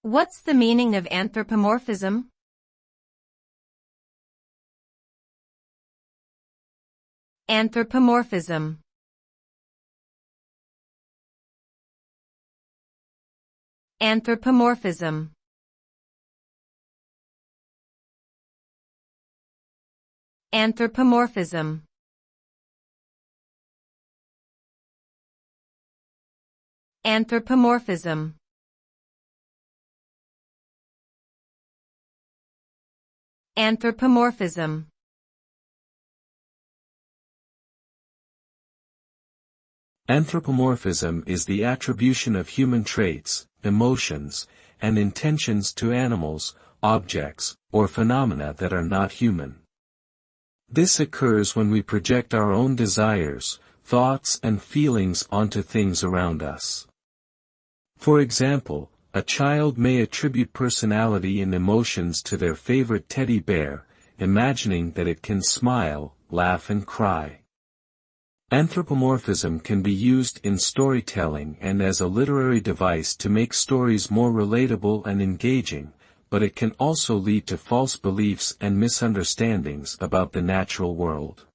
What's the meaning of anthropomorphism? Anthropomorphism. Anthropomorphism. Anthropomorphism. Anthropomorphism. Anthropomorphism. Anthropomorphism is the attribution of human traits, emotions, and intentions to animals, objects, or phenomena that are not human. This occurs when we project our own desires, thoughts and feelings onto things around us. For example, a child may attribute personality and emotions to their favorite teddy bear, imagining that it can smile, laugh and cry. Anthropomorphism can be used in storytelling and as a literary device to make stories more relatable and engaging, but it can also lead to false beliefs and misunderstandings about the natural world.